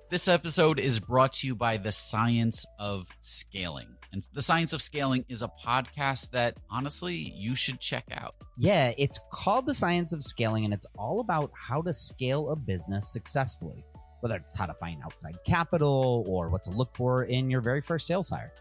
This episode is brought to you by The Science of Scaling. And The Science of Scaling is a podcast that, honestly, you should check out. Yeah, it's called The Science of Scaling, and it's all about how to scale a business successfully, whether it's how to find outside capital or what to look for in your very first sales hire.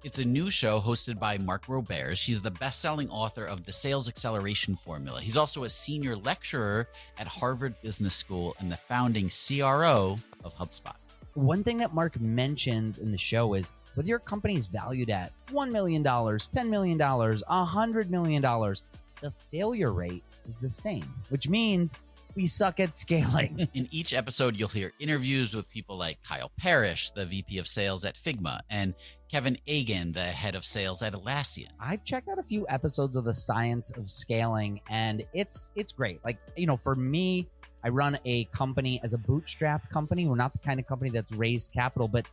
It's a new show hosted by Mark Roberge. She's the best-selling author of The Sales Acceleration Formula. He's also a senior lecturer at Harvard Business School and the founding CRO of HubSpot. One thing that Mark mentions in the show is whether your company is valued at $1 million, $10 million, $100 million, the failure rate is the same, which means we suck at scaling. In each episode, you'll hear interviews with people like Kyle Parrish, the VP of Sales at Figma, and Kevin Egan, the head of sales at Atlassian. I've checked out a few episodes of The Science of Scaling, and it's great. Like, for me, I run a company as a bootstrap company. We're not the kind of company that's raised capital, but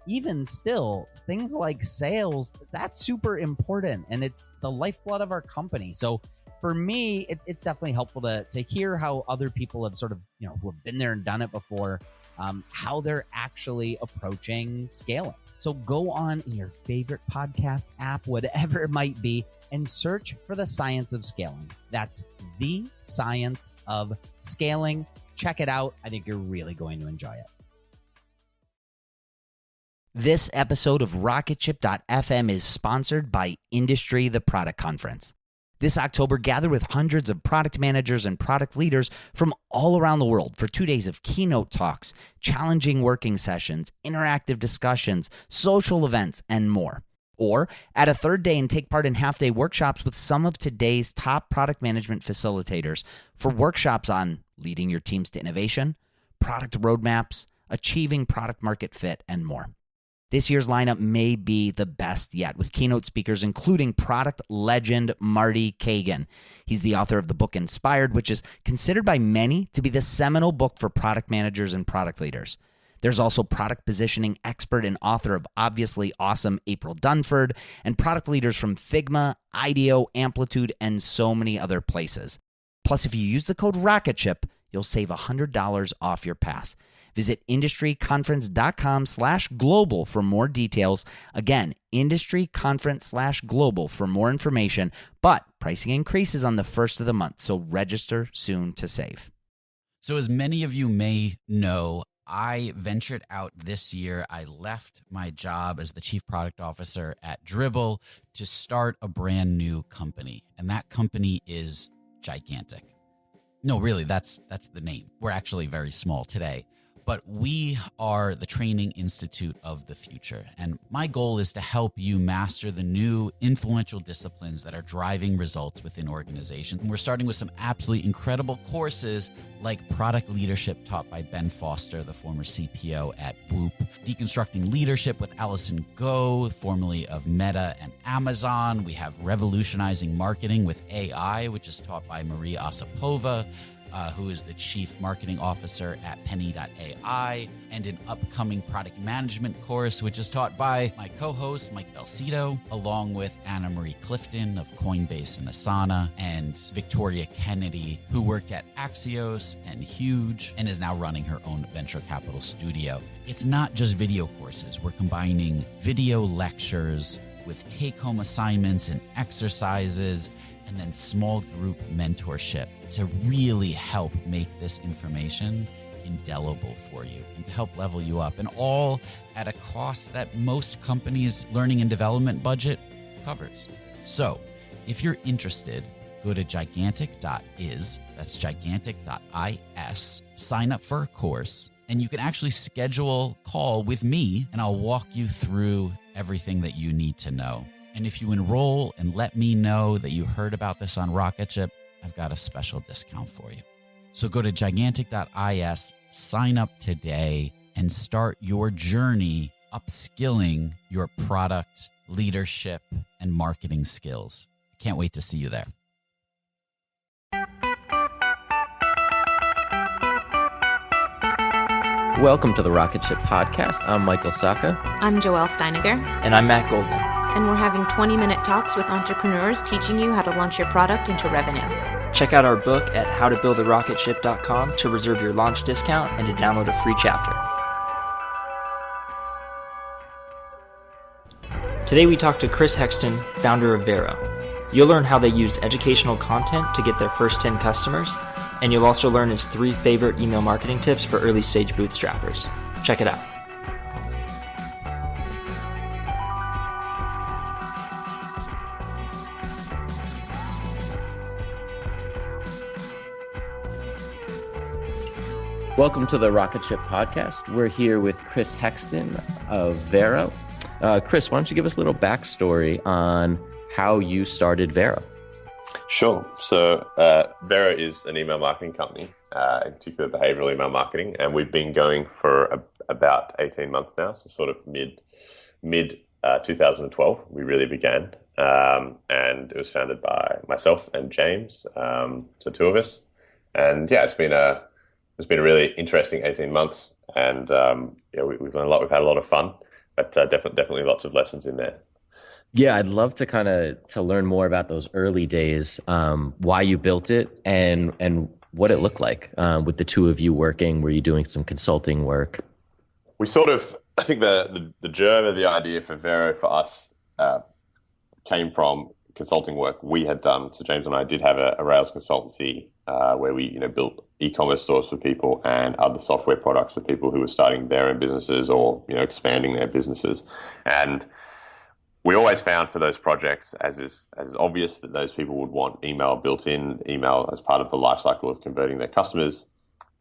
even still, things like sales, that's super important, and it's the lifeblood of our company. So for me, it's definitely helpful to hear how other people have sort of, who have been there and done it before, how they're actually approaching scaling. So go on in your favorite podcast app, whatever it might be, and search for The Science of Scaling. That's The Science of Scaling. Check it out. I think you're really going to enjoy it. This episode of Rocketship.fm is sponsored by Industry, the Product Conference. This October, gather with hundreds of product managers and product leaders from all around the world for 2 days of keynote talks, challenging working sessions, interactive discussions, social events, and more. Or add a third day and take part in half-day workshops with some of today's top product management facilitators for workshops on leading your teams to innovation, product roadmaps, achieving product market fit, and more. This year's lineup may be the best yet, with keynote speakers including product legend Marty Kagan. He's the author of the book Inspired, which is considered by many to be the seminal book for product managers and product leaders. There's also product positioning expert and author of Obviously Awesome April Dunford, and product leaders from Figma, IDEO, Amplitude, and so many other places. Plus, if you use the code Rocketship, you'll save $100 off your pass. Visit industryconference.com/global for more details. Again, industryconference/global for more information, but pricing increases on the first of the month, so register soon to save. So as many of you may know, I ventured out this year. I left my job as the chief product officer at Dribbble to start a brand new company, and that company is gigantic. No, really, that's the name. We're actually very small today, but we are the training institute of the future. And my goal is to help you master the new influential disciplines that are driving results within organizations. And we're starting with some absolutely incredible courses like product leadership taught by Ben Foster, the former CPO at Whoop, deconstructing leadership with Allison Go, formerly of Meta and Amazon. We have revolutionizing marketing with AI, which is taught by Marie Osipova, who is the chief marketing officer at Penny.ai, and an upcoming product management course, which is taught by my co-host, Mike Belcito, along with Anna Marie Clifton of Coinbase and Asana, and Victoria Kennedy, who worked at Axios and Huge, and is now running her own venture capital studio. It's not just video courses. We're combining video lectures with take-home assignments and exercises, and then small group mentorship to really help make this information indelible for you and to help level you up, and all at a cost that most companies' learning and development budget covers. So if you're interested, go to gigantic.is, that's gigantic.is, sign up for a course, and you can actually schedule a call with me, and I'll walk you through everything that you need to know. And if you enroll and let me know that you heard about this on Rocketship, I've got a special discount for you. So go to gigantic.is, sign up today, and start your journey upskilling your product, leadership, and marketing skills. I can't wait to see you there. Welcome to the Rocketship podcast. I'm Michael Sacca. I'm Joelle Steiniger. And I'm Matt Goldman. And we're having 20-minute talks with entrepreneurs teaching you how to launch your product into revenue. Check out our book at howtobuildarocketship.com to reserve your launch discount and to download a free chapter. Today we talked to Chris Hexton, founder of Vero. You'll learn how they used educational content to get their first 10 customers, and you'll also learn his 3 favorite email marketing tips for early stage bootstrappers. Check it out. Welcome to the Rocketship podcast. We're here with Chris Hexton of Vero. Chris, why don't you give us a little backstory on how you started Vero? Sure. So Vero is an email marketing company, in particular behavioral email marketing, and we've been going for about 18 months now, so sort of mid 2012 we really began, and it was founded by myself and James, so 2 of us, and yeah, it's been a really interesting 18 months, and we've learned a lot. We've had a lot of fun, but definitely lots of lessons in there. Yeah, I'd love to learn more about those early days, why you built it, and what it looked like with the 2 of you working. Were you doing some consulting work? We I think the germ of the idea for Vero for us came from consulting work we had done. So James and I did have a Rails consultancy where we built e-commerce stores for people and other software products for people who were starting their own businesses or expanding their businesses. And we always found for those projects, as is obvious, that those people would want built-in email as part of the life cycle of converting their customers.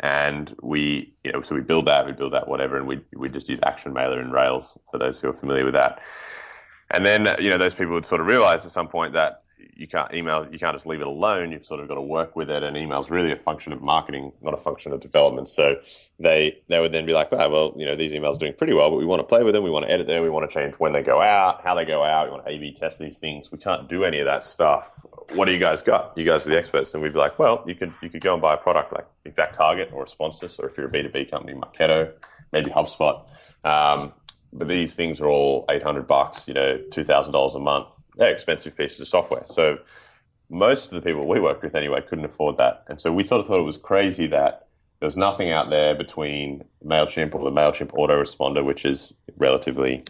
And we build that, whatever, and we just use Action Mailer in Rails for those who are familiar with that. And then, those people would sort of realize at some point that you can't just leave it alone. You've sort of got to work with it. And email's really a function of marketing, not a function of development. So they would then be like, these emails are doing pretty well, but we want to play with them. We want to edit them. We want to change when they go out, how they go out. We want to A/B test these things. We can't do any of that stuff. What do you guys got? You guys are the experts. And we'd be like, well, you could go and buy a product like Exact Target or Responses, or if you're a B2B company, Marketo, maybe HubSpot. But these things are all $800, $2,000 a month. They're expensive pieces of software. So most of the people we work with anyway couldn't afford that. And so we sort of thought it was crazy that there was nothing out there between MailChimp or the MailChimp autoresponder, which is relatively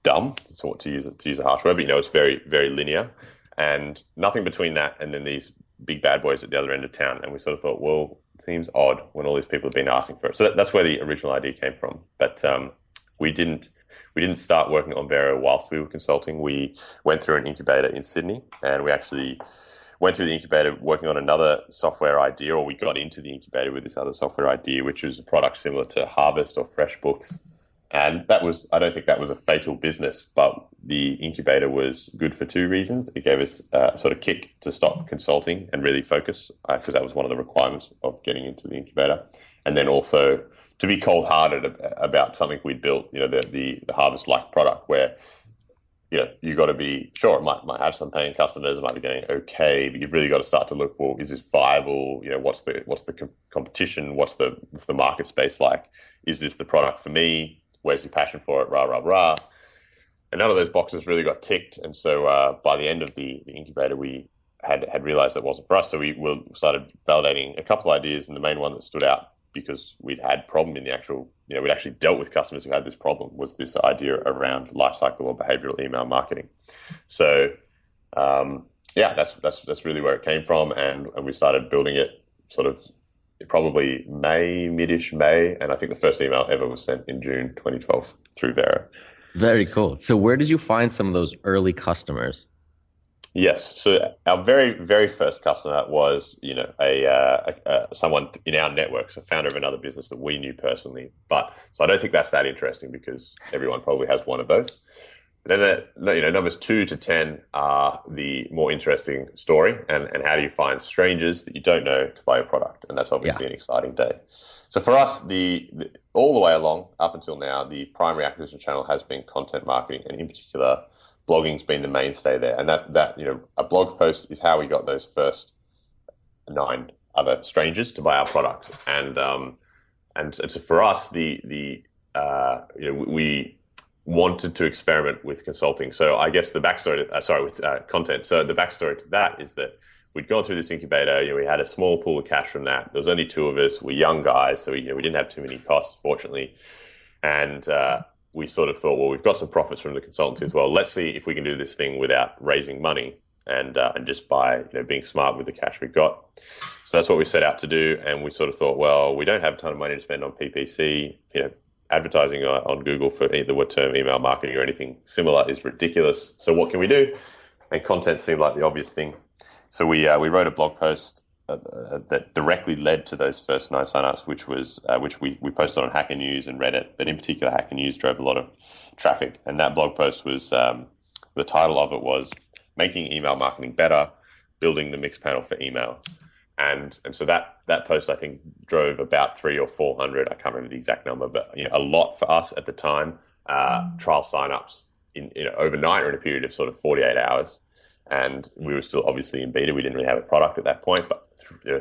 dumb, so to use a harsh word, but it's very, very linear, and nothing between that and then these big bad boys at the other end of town. And we sort of thought, well, it seems odd when all these people have been asking for it. So that's where the original idea came from. But we didn't start working on Vero whilst we were consulting. We went through an incubator in Sydney, and we actually went through the incubator working on another software idea, or we got into the incubator with this other software idea, which was a product similar to Harvest or FreshBooks. And I don't think that was a fatal business, but the incubator was good for 2 reasons. It gave us a sort of kick to stop consulting and really focus, because that was one of the requirements of getting into the incubator. And then also to be cold-hearted about something we'd built, the Harvest-like product, where you got to be sure it might have some paying customers, it might be going okay, but you've really got to start to look, well, is this viable? What's the competition? What's the market space like? Is this the product for me? Where's your passion for it? Rah rah rah. And none of those boxes really got ticked. And so by the end of the incubator, we had realized that wasn't for us. So we started validating a couple of ideas, and the main one that stood out, because we'd had problem in the actual, we'd actually dealt with customers who had this problem, was this idea around lifecycle or behavioral email marketing. So, that's really where it came from. And we started building it sort of probably mid-ish May. And I think the first email ever was sent in June 2012 through Vero. Very cool. So where did you find some of those early customers? Yes. So our very, very first customer was, someone in our network, so founder of another business that we knew personally. So I don't think that's that interesting, because everyone probably has one of those. Then numbers 2 to 10 are the more interesting story, and how do you find strangers that you don't know to buy a product? And that's obviously an exciting day. So for us, all the way along up until now, the primary acquisition channel has been content marketing, and in particular, blogging's been the mainstay there. And that a blog post is how we got those first 9 other strangers to buy our product. And so for us, we wanted to experiment with consulting. So I guess the backstory, with content. So the backstory to that is that we'd gone through this incubator. We had a small pool of cash from that. There was only 2 of us. We're young guys, so we didn't have too many costs, fortunately. And we sort of thought, well, we've got some profits from the consultancy as well. Let's see if we can do this thing without raising money and just by being smart with the cash we got. So that's what we set out to do. And we sort of thought, well, we don't have a ton of money to spend on PPC. Advertising on Google for the term email marketing or anything similar is ridiculous. So what can we do? And content seemed like the obvious thing. So we wrote a blog post that directly led to those first 9 signups, which we posted on Hacker News and Reddit, but in particular Hacker News drove a lot of traffic. And that blog post was, the title of it was Making Email Marketing Better, Building the Mixpanel for Email. And so that post, I think, drove about 300 or 400, I can't remember the exact number, but a lot for us at the time, trial signups in overnight or in a period of sort of 48 hours. And we were still obviously in beta. We didn't really have a product at that point, but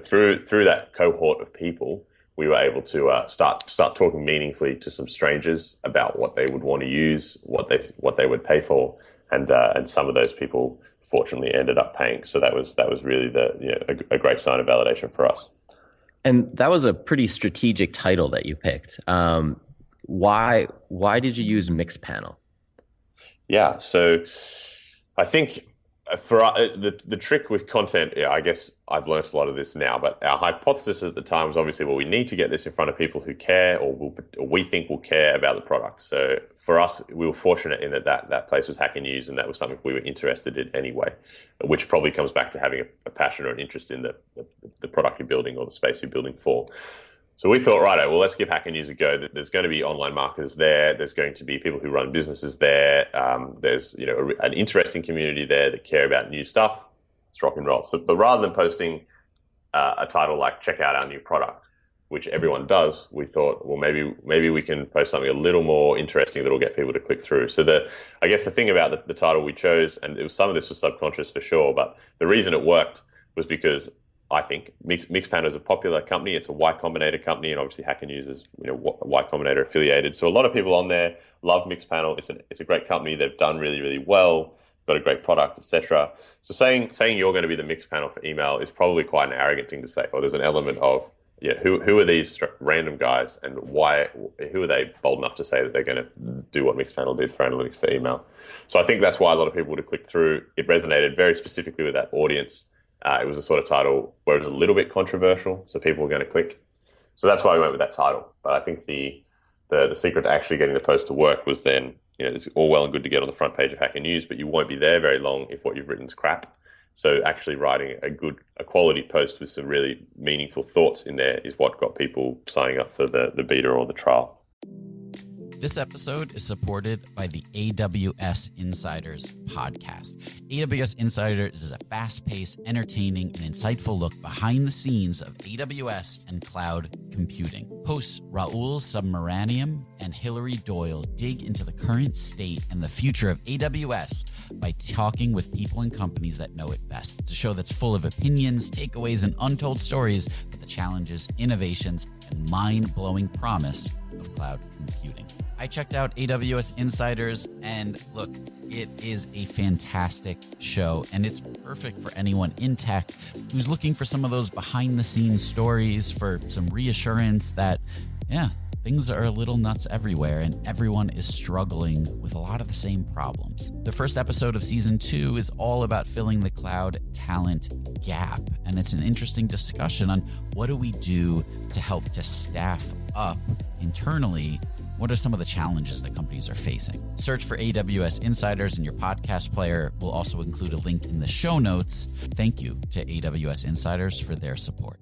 through that cohort of people, we were able to start talking meaningfully to some strangers about what they would want to use, what they would pay for, and some of those people fortunately ended up paying. So that was really a great sign of validation for us. And that was a pretty strategic title that you picked. Why did you use Mixpanel? Yeah, so I think for the trick with content, I guess I've learned a lot of this now, but our hypothesis at the time was obviously, well, we need to get this in front of people who care or we think will care about the product. So for us, we were fortunate in that place was Hacker News, and that was something we were interested in anyway, which probably comes back to having a passion or an interest in the product you're building or the space you're building for. So we thought, right, well, let's give Hacker News a go. There's going to be online marketers there. There's going to be people who run businesses there. There's an interesting community there that care about new stuff. It's rock and roll. So, but rather than posting a title like "Check out our new product," which everyone does, we thought, well, maybe we can post something a little more interesting that'll get people to click through. So I guess the thing about the title we chose, and some of this was subconscious for sure, but the reason it worked was because I think Mixpanel is a popular company. It's a Y Combinator company, and obviously Hacker News is Y Combinator affiliated. So a lot of people on there love Mixpanel. It's a great company. They've done really, really well, got a great product, etc. So saying you're going to be the Mixpanel for email is probably quite an arrogant thing to say. Or there's an element of who are these random guys, and who are they bold enough to say that they're going to do what Mixpanel did for analytics for email? So I think that's why a lot of people would have clicked through. It resonated very specifically with that audience. It was a sort of title where it was a little bit controversial, so people were going to click. So that's why we went with that title. But I think the secret to actually getting the post to work was then, it's all well and good to get on the front page of Hacker News, but you won't be there very long if what you've written is crap. So actually writing a quality post with some really meaningful thoughts in there is what got people signing up for the beta or the trial. This episode is supported by the AWS Insiders podcast. AWS Insiders is a fast-paced, entertaining, and insightful look behind the scenes of AWS and cloud computing. Hosts Raul Submaranian and Hillary Doyle dig into the current state and the future of AWS by talking with people and companies that know it best. It's a show that's full of opinions, takeaways, and untold stories about the challenges, innovations, and mind-blowing promise of cloud computing. I checked out AWS Insiders, and look, it is a fantastic show, and it's perfect for anyone in tech who's looking for some of those behind-the-scenes stories, for some reassurance that, things are a little nuts everywhere, and everyone is struggling with a lot of the same problems. The first episode of season 2 is all about filling the cloud talent gap, and it's an interesting discussion on what do we do to help to staff up internally. What are some of the challenges that companies are facing? Search for AWS Insiders in your podcast player. We'll also include a link in the show notes. Thank you to AWS Insiders for their support.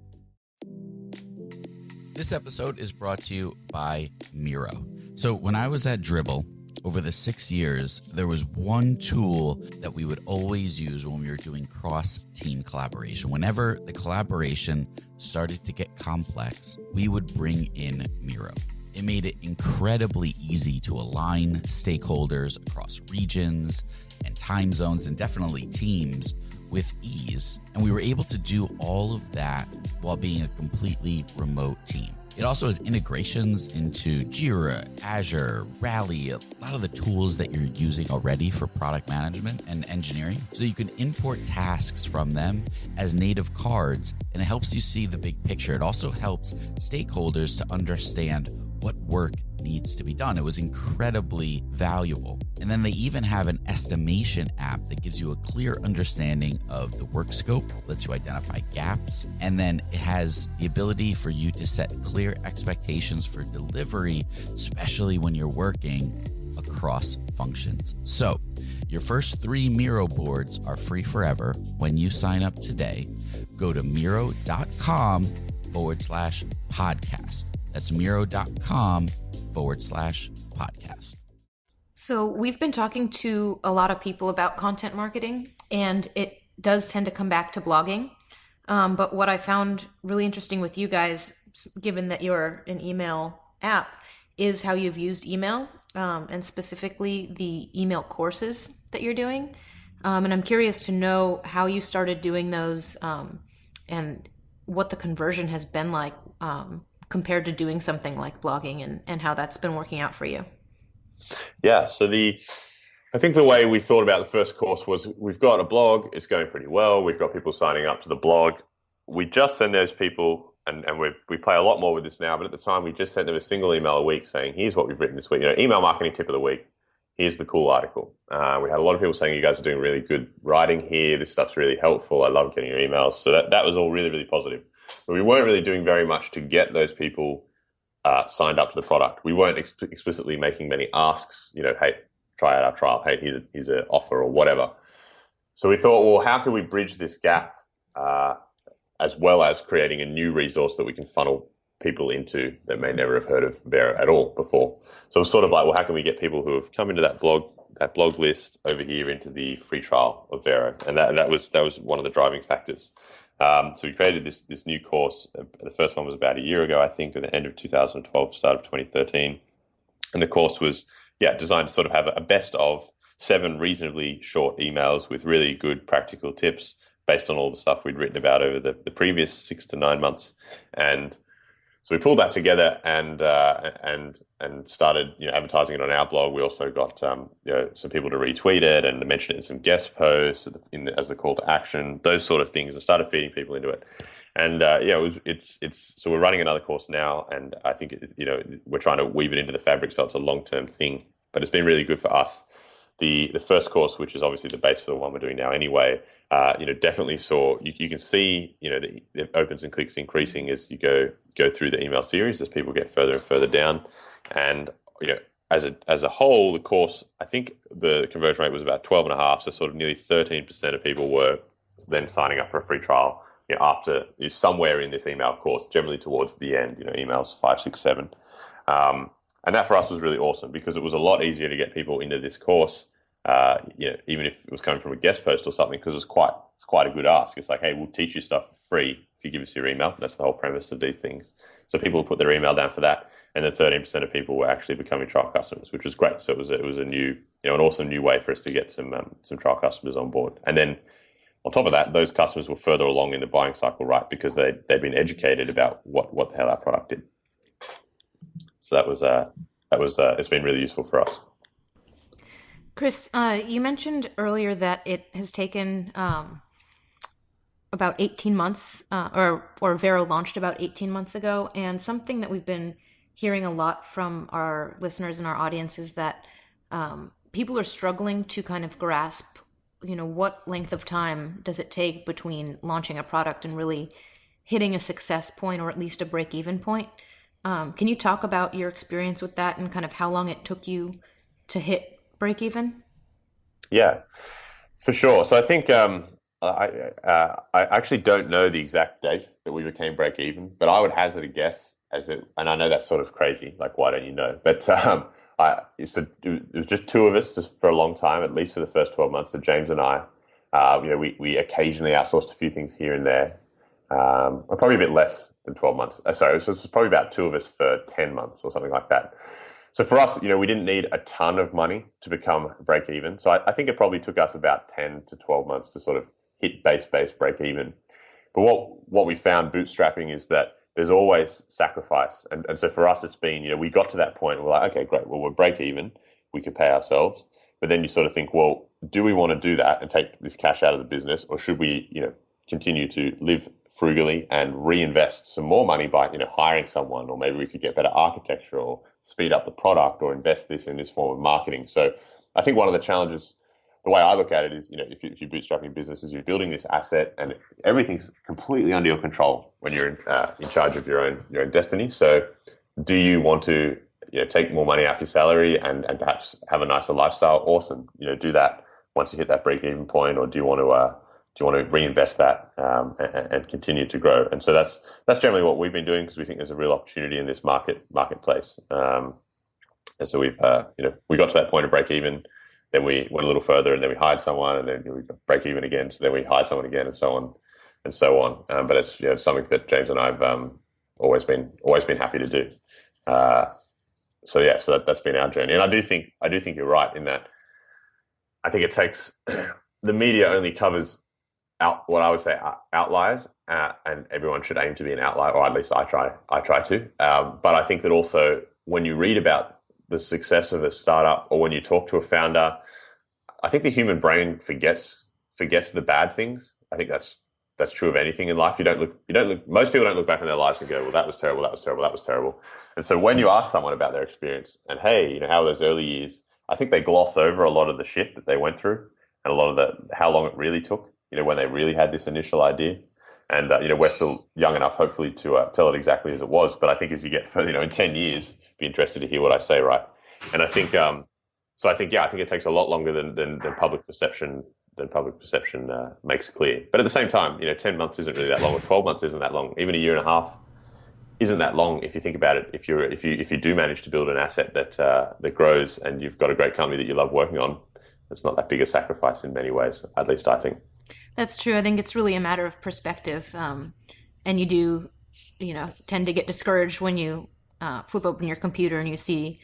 This episode is brought to you by Miro. So when I was at Dribbble, over the 6 years, there was one tool that we would always use when we were doing cross-team collaboration. Whenever the collaboration started to get complex, we would bring in Miro. It made it incredibly easy to align stakeholders across regions and time zones, and definitely teams, with ease. And we were able to do all of that while being a completely remote team. It also has integrations into Jira, Azure, Rally, a lot of the tools that you're using already for product management and engineering. So you can import tasks from them as native cards, and it helps you see the big picture. It also helps stakeholders to understand what work needs to be done. It was incredibly valuable. And then they even have an estimation app that gives you a clear understanding of the work scope, lets you identify gaps, and then it has the ability for you to set clear expectations for delivery, especially when you're working across functions. So your first 3 Miro boards are free forever when you sign up today. Go to Miro.com/podcast. That's Miro.com/podcast. So we've been talking to a lot of people about content marketing, and it does tend to come back to blogging. But what I found really interesting with you guys, given that you're an email app, is how you've used email, and specifically the email courses that you're doing. And I'm curious to know how you started doing those, and what the conversion has been like compared to doing something like blogging, and how that's been working out for you. Yeah, so I think the way we thought about the first course was we've got a blog, it's going pretty well, we've got people signing up to the blog. We just send those people, and we play a lot more with this now, but at the time we just sent them a single email a week saying, here's what we've written this week, email marketing tip of the week. Here's the cool article. We had a lot of people saying, you guys are doing really good writing here. This stuff's really helpful. I love getting your emails. So that was all really, really positive. But we weren't really doing very much to get those people signed up to the product. We weren't explicitly making many asks, hey, try out our trial. Hey, here's an offer or whatever. So we thought, well, how can we bridge this gap as well as creating a new resource that we can funnel people into that may never have heard of Vero at all before. So it's sort of like, well, how can we get people who have come into that blog list over here into the free trial of Vero? And that was one of the driving factors. So we created this new course. The first one was about a year ago, I think, at the end of 2012, start of 2013. And the course was, designed to sort of have a best of 7 reasonably short emails with really good practical tips based on all the stuff we'd written about over the previous 6 to 9 months. And so we pulled that together and started advertising it on our blog. We also got some people to retweet it and to mention it in some guest posts as a call to action, those sort of things, and started feeding people into it. And so we're running another course now, and I think we're trying to weave it into the fabric so it's a long-term thing. But it's been really good for us. The first course, which is obviously the base for the one we're doing now anyway, definitely saw you can see the opens and clicks increasing as you go through the email series as people get further and further down, and as a whole, the course, I think the conversion rate was about 12.5, so sort of nearly 13% of people were then signing up for a free trial after somewhere in this email course, generally towards the end, emails 5, 6, 7, and that for us was really awesome because it was a lot easier to get people into this course. Even if it was coming from a guest post or something, because it's quite a good ask. It's like, hey, we'll teach you stuff for free if you give us your email. That's the whole premise of these things. So people will put their email down for that, and then 13% of people were actually becoming trial customers, which was great. So it was a new, an awesome new way for us to get some trial customers on board. And then on top of that, those customers were further along in the buying cycle, right? Because they'd been educated about what the hell our product did. So that was it's been really useful for us. Chris, you mentioned earlier that it has taken about 18 months, or Vero launched about 18 months ago, and something that we've been hearing a lot from our listeners and our audience is that people are struggling to kind of grasp, what length of time does it take between launching a product and really hitting a success point or at least a break-even point. Can you talk about your experience with that and kind of how long it took you to hit break even? Yeah, for sure. So I think I actually don't know the exact date that we became break even, but I would hazard a guess and I know that's sort of crazy. Like, why don't you know? But it was just 2 of us just for a long time, at least for the first 12 months. So James and I, we occasionally outsourced a few things here and there, probably a bit less than 12 months. So it's probably about 2 of us for 10 months or something like that. So for us, we didn't need a ton of money to become break even. So I think it probably took us about 10 to 12 months to sort of hit base break even. But what we found bootstrapping is that there's always sacrifice. And so for us, it's been, we got to that point and we're like, okay, great. Well, we're break even. We could pay ourselves. But then you sort of think, well, do we want to do that and take this cash out of the business? Or should we, continue to live frugally and reinvest some more money by, hiring someone, or maybe we could get better architecture or speed up the product or invest this in this form of marketing. So I think one of the challenges, the way I look at it is, if you're bootstrapping businesses, you're building this asset and everything's completely under your control when you're in charge of your own destiny. So do you want to take more money out of your salary and perhaps have a nicer lifestyle? Awesome. Do that once you hit that break-even point, or do you want to reinvest that and continue to grow? And so that's generally what we've been doing, because we think there's a real opportunity in this marketplace. And so we got to that point of break-even. Then we went a little further, and then we hired someone, and then we break even again. So then we hired someone again, and so on and so on. But it's something that James and I've always been happy to do. So that's been our journey. And I do think you're right in that. I think it takes the media only covers out what I would say outliers, and everyone should aim to be an outlier, or at least I try to. But I think that also when you read about the success of a startup, or when you talk to a founder, I think the human brain forgets the bad things. I think that's true of anything in life. Most people don't look back on their lives and go, well, that was terrible, that was terrible, that was terrible. And so when you ask someone about their experience and, hey, how were those early years? I think they gloss over a lot of the shit that they went through, and a lot of how long it really took, when they really had this initial idea. And, we're still young enough, hopefully, to tell it exactly as it was. But I think as you get further, in 10 years, be interested to hear what I say, right? And I think, I think it takes a lot longer than public perception makes clear. But at the same time, 10 months isn't really that long, or 12 months isn't that long. Even a year and a half isn't that long if you think about it. If you do manage to build an asset that grows, and you've got a great company that you love working on, it's not that big a sacrifice in many ways. At least I think. That's true. I think it's really a matter of perspective, and you do, tend to get discouraged when you flip open your computer and you see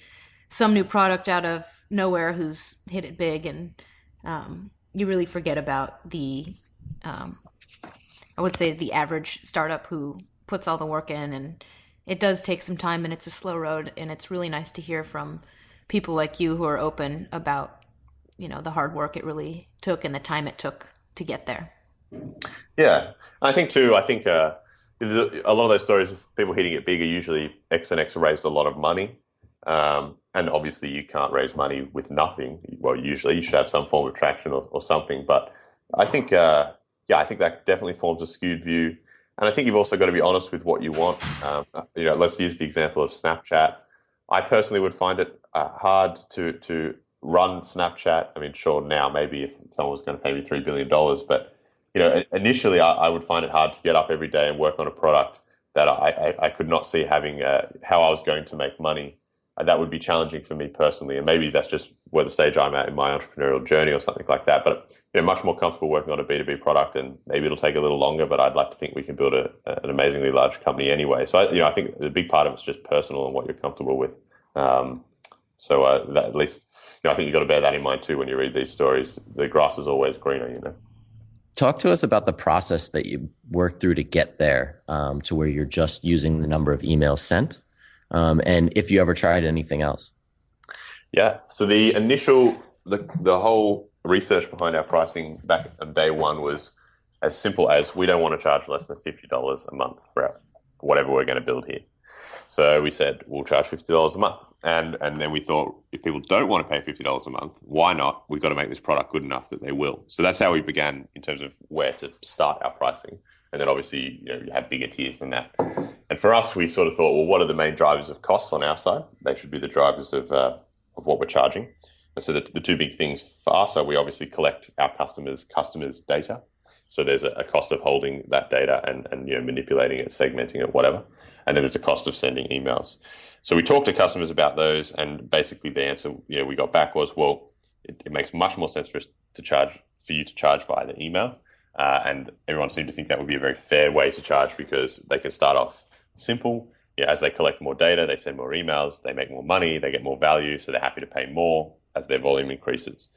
some new product out of nowhere who's hit it big, and you really forget about the, I would say, the average startup who puts all the work in, and it does take some time, and it's a slow road, and it's really nice to hear from people like you who are open about, the hard work it really took and the time it took to get there. Yeah. I think too, a lot of those stories of people hitting it big are usually X and X raised a lot of money. And obviously you can't raise money with nothing. Well, usually you should have some form of traction or something. But I think, I think that definitely forms a skewed view. And I think you've also got to be honest with what you want. Let's use the example of Snapchat. I personally would find it hard to run Snapchat. I mean, sure, now maybe if someone was going to pay me $3 billion, but initially I would find it hard to get up every day and work on a product that I could not see having how I was going to make money. That would be challenging for me personally, and maybe that's just where the stage I'm at in my entrepreneurial journey or something like that. But much more comfortable working on a B2B product, and maybe it'll take a little longer, but I'd like to think we can build an amazingly large company anyway. So I think the big part of it's just personal and what you're comfortable with. That at least, I think you've got to bear that in mind too when you read these stories. The grass is always greener, Talk to us about the process that you work through to get there, to where you're just using the number of emails sent. And if you ever tried anything else. Yeah. So the initial, the whole research behind our pricing back on day one was as simple as we don't want to charge less than $50 a month for whatever we're going to build here. So we said, we'll charge $50 a month. And then we thought, if people don't want to pay $50 a month, why not? We've got to make this product good enough that they will. So that's how we began in terms of where to start our pricing. And then obviously, you have bigger tiers than that. And for us, we sort of thought, well, what are the main drivers of costs on our side? They should be the drivers of what we're charging. And so the two big things for us are we obviously collect our customers' data. So there's a cost of holding that data and manipulating it, segmenting it, whatever. And then there's a cost of sending emails. So we talked to customers about those, and basically the answer we got back was, well, it makes much more sense for you to charge via the email. And everyone seemed to think that would be a very fair way to charge, because they can start off simple. As they collect more data, they send more emails, they make more money, they get more value, so they're happy to pay more as their volume increases.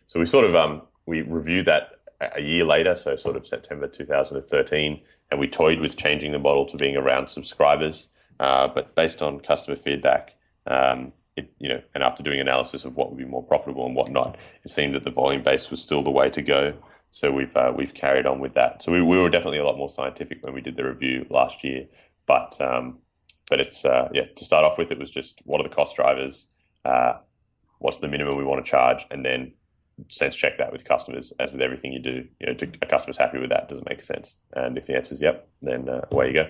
So we sort of we reviewed that a year later, so sort of September 2013, and we toyed with changing the model to being around subscribers. But based on customer feedback, and after doing analysis of what would be more profitable and what not, it seemed that the volume base was still the way to go. So we've carried on with that. So we were definitely a lot more scientific when we did the review last year. But But it's to start off with, it was just what are the cost drivers, what's the minimum we want to charge, and then sense check that with customers. As with everything you do, a customer's happy with that, does it make sense? And if the answer is yep, then away you go.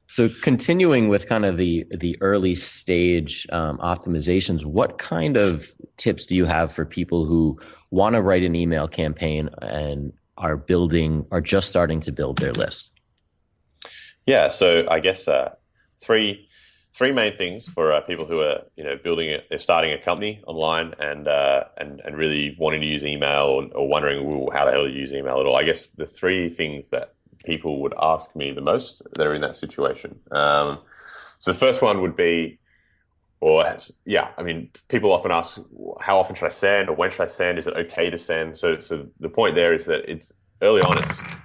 So continuing with kind of the early stage optimizations, what kind of tips do you have for people who want to write an email campaign and are just starting to build their list? Yeah, so I guess three main things for people who are they're starting a company online and really wanting to use email or wondering, well, how the hell do you use email at all? I guess the three things that people would ask me the most that are in that situation. So the first one would be, people often ask, how often should I send, or when should I send? Is it okay to send? So the point there is that it's early on,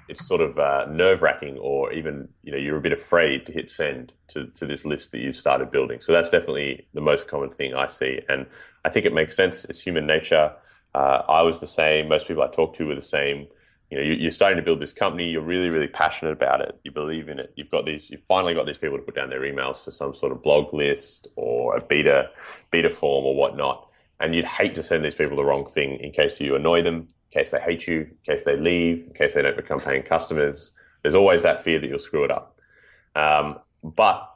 it's sort of nerve-wracking, or even you're a bit afraid to hit send to this list that you've started building. So that's definitely the most common thing I see, and I think it makes sense. It's human nature. I was the same. Most people I talk to were the same. You're starting to build this company. You're really, really passionate about it. You believe in it. You've finally got these people to put down their emails for some sort of blog list or a beta form or whatnot. And you'd hate to send these people the wrong thing in case you annoy them, in case they hate you, in case they leave, in case they don't become paying customers. There's always that fear that you'll screw it up. But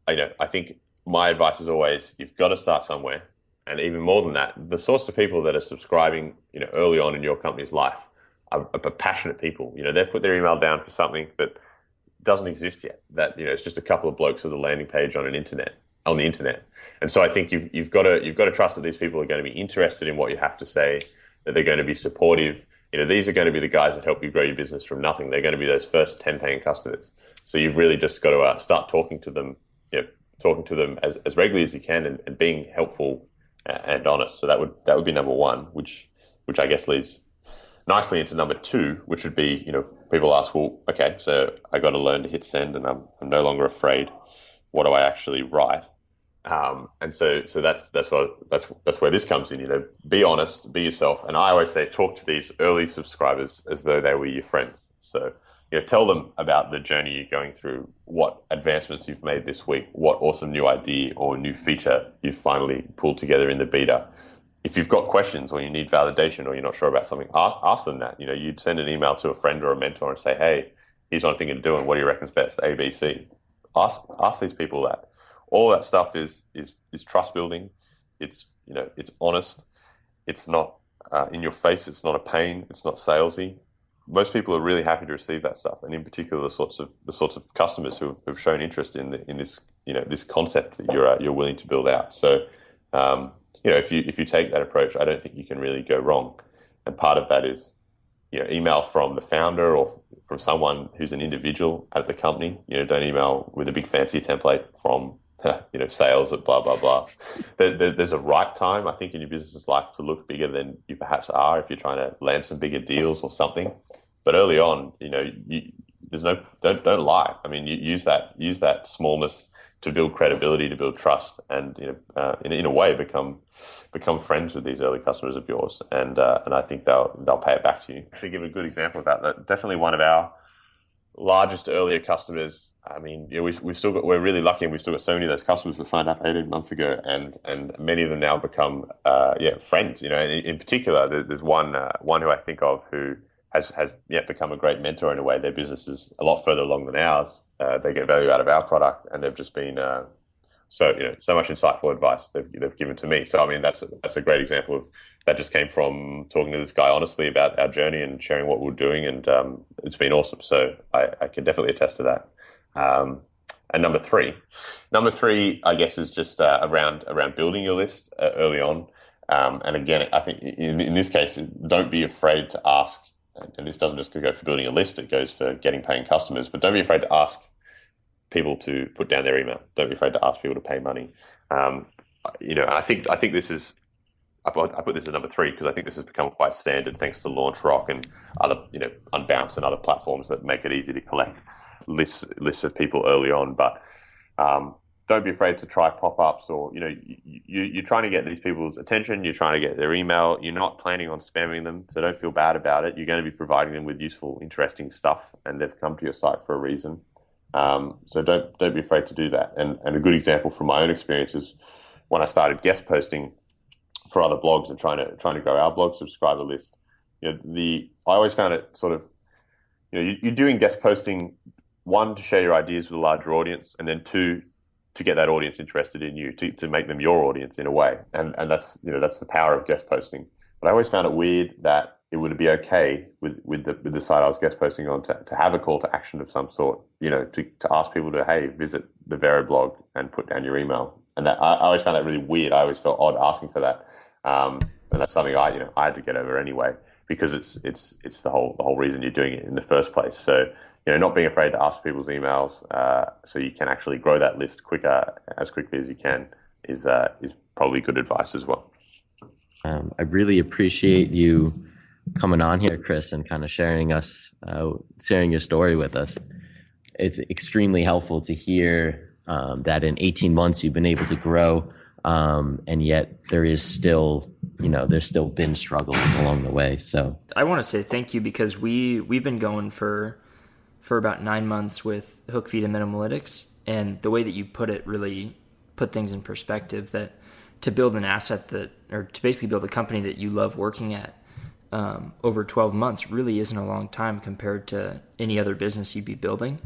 I think my advice is always, you've got to start somewhere. And even more than that, the sorts of people that are subscribing, early on in your company's life are passionate people. They've put their email down for something that doesn't exist yet. That it's just a couple of blokes with a landing page on the internet. And so I think you've got to trust that these people are going to be interested in what you have to say, that they're going to be supportive. These are going to be the guys that help you grow your business from nothing. They're going to be those first 10 paying customers. So you've really just got to start talking to them, as regularly as you can, and being helpful and honest. So that would be number one, which I guess leads nicely into number two, which would be, people ask, well, okay, so I got to learn to hit send, and I'm no longer afraid. What do I actually write? And so that's where this comes in. Be honest, be yourself, and I always say, talk to these early subscribers as though they were your friends. So tell them about the journey you're going through, what advancements you've made this week, what awesome new idea or new feature you've finally pulled together in the beta. If you've got questions or you need validation or you're not sure about something, ask them that. You'd send an email to a friend or a mentor and say, hey, here's what I'm thinking of doing. What do you reckon's best? A, B, C. Ask these people that. All that stuff is trust building. It's honest. It's not in your face. It's not a pain. It's not salesy. Most people are really happy to receive that stuff, and in particular, the sorts of customers who have shown interest in this this concept that you're willing to build out. So. If you take that approach, I don't think you can really go wrong. And part of that is, email from the founder or from someone who's an individual at the company. Don't email with a big fancy template from, sales at blah, blah, blah. There's a right time, I think, in your business's life to look bigger than you perhaps are if you're trying to land some bigger deals or something. But early on, don't lie. I mean, you use that smallness to build credibility, to build trust, and in a way become friends with these early customers of yours, and I think they'll pay it back to you. To give a good example of that, definitely one of our largest earlier customers. I mean, we're really lucky, and we've still got so many of those customers that signed up 18 months ago, and many of them now become friends. In particular, there's one who I think of who has become a great mentor in a way. Their business is a lot further along than ours. They get value out of our product, and they've just been so much insightful advice they've given to me. So I mean, that's a great example of that. Just came from talking to this guy honestly about our journey and sharing what we're doing, and it's been awesome. So I can definitely attest to that. And number three, I guess, is just around building your list early on. And again, I think in this case, don't be afraid to ask. And this doesn't just go for building a list; it goes for getting paying customers. But don't be afraid to ask people to put down their email. Don't be afraid to ask people to pay money. I think this is. I put this at number three because I think this has become quite standard thanks to LaunchRock and other, Unbounce and other platforms that make it easy to collect lists of people early on. But don't be afraid to try pop-ups, or you're trying to get these people's attention. You're trying to get their email. You're not planning on spamming them, so don't feel bad about it. You're going to be providing them with useful, interesting stuff, and they've come to your site for a reason. So don't be afraid to do that. And a good example from my own experience is when I started guest posting for other blogs and trying to grow our blog subscriber list. I always found it sort of, you're doing guest posting, one, to share your ideas with a larger audience, and then two, to get that audience interested in you, to make them your audience in a way. And that's the power of guest posting. But I always found it weird that it would be okay with the site I was guest posting on to have a call to action of some sort, to ask people to, hey, visit the Vero blog and put down your email. And that I always found that really weird. I always felt odd asking for that. And that's something I had to get over anyway, because it's the whole reason you're doing it in the first place. So, not being afraid to ask people's emails, so you can actually grow that list as quickly as you can is probably good advice as well. I really appreciate you coming on here, Chris, and kind of sharing your story with us. It's extremely helpful to hear that in 18 months you've been able to grow, and yet there's still been struggles along the way. So I want to say thank you, because we've been going for about 9 months with Hook, Feed, and Minimalytics, and the way that you put it really put things in perspective, that to build an asset or to basically build a company that you love working at over 12 months really isn't a long time compared to any other business you'd be building.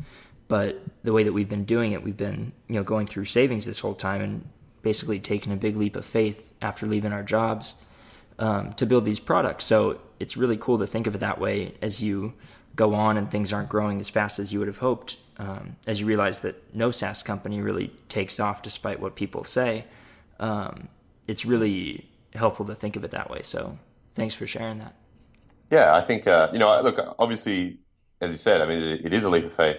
But the way that we've been doing it, we've been going through savings this whole time and basically taking a big leap of faith after leaving our jobs to build these products. So it's really cool to think of it that way as you go on and things aren't growing as fast as you would have hoped, as you realize that no SaaS company really takes off despite what people say. It's really helpful to think of it that way. So thanks for sharing that. Yeah, I think, look, obviously, as you said, I mean, it is a leap of faith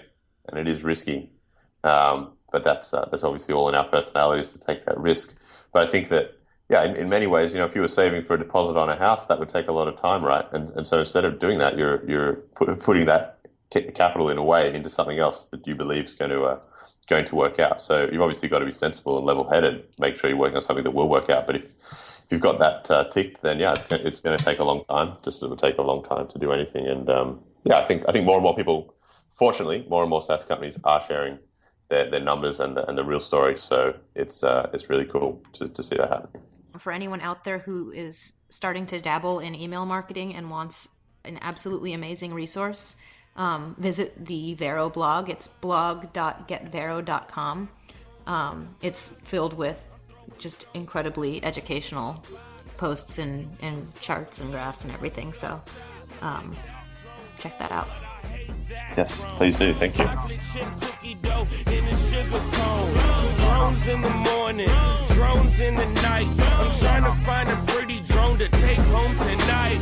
and it is risky. But that's obviously all in our personalities to take that risk. But I think that, yeah, in many ways, if you were saving for a deposit on a house, that would take a lot of time, right? And so instead of doing that, you're putting that capital in a way into something else that you believe is going to work out. So you've obviously got to be sensible and level-headed, make sure you're working on something that will work out. But if you've got that ticked, then yeah, it's going to take a long time, just as it would take a long time to do anything. And I think more and more people, fortunately, more and more SaaS companies are sharing their numbers and the real stories. So it's really cool to see that happening. For anyone out there who is starting to dabble in email marketing and wants an absolutely amazing resource, visit the Vero blog. It's blog.getvero.com. It's filled with just incredibly educational posts and charts and graphs and everything. So check that out. Yes, please do. Thank you. Drones in the morning, drones in the night. I'm trying to find a pretty drone to take home tonight.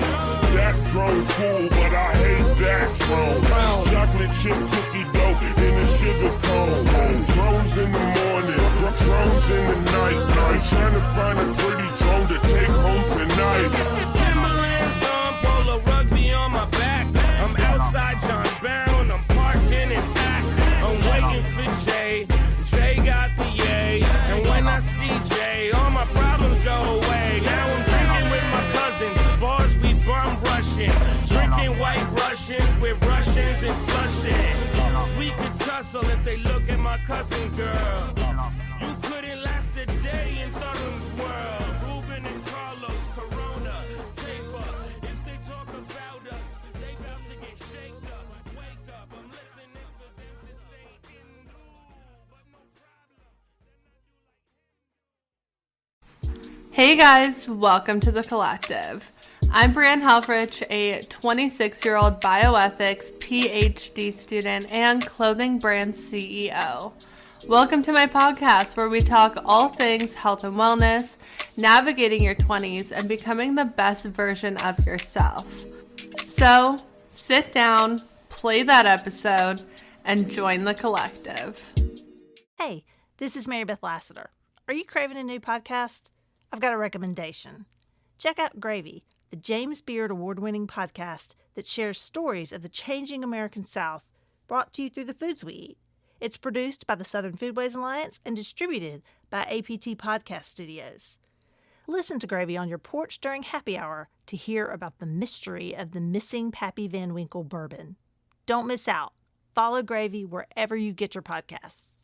That drone cool, but I hate that drone. Chocolate chip cookie dough in a sugar cone. Drones in the morning, drones in the night. I'm trying to find a pretty drone to take home tonight. Timberlands on, polo rugby on my back. I'm outside John Brown, I'm parked in an act. I'm waiting for Jay. Jay got the yay. And when I see Jay, all my problems go away. Now I'm drinking with my cousins. Bars we bum rushing. Drinking white Russians with Russians and flushing. We could tussle if they look at my cousin's girl. You couldn't last a day in Thurham's world. Ruben and Carlos, Corona, tape up. If they talk about us, they about to get shaked up. Wake up, I'm listening for them to say but no problem. Hey guys, welcome to The Collective. I'm Brianne Helfrich, a 26-year-old bioethics PhD student and clothing brand CEO. Welcome to my podcast where we talk all things health and wellness, navigating your 20s, and becoming the best version of yourself. So, sit down, play that episode, and join the collective. Hey, this is Mary Beth Lassiter. Are you craving a new podcast? I've got a recommendation. Check out Gravy, the James Beard Award-winning podcast that shares stories of the changing American South, brought to you through the foods we eat. It's produced by the Southern Foodways Alliance and distributed by APT Podcast Studios. Listen to Gravy on your porch during happy hour to hear about the mystery of the missing Pappy Van Winkle bourbon. Don't miss out. Follow Gravy wherever you get your podcasts.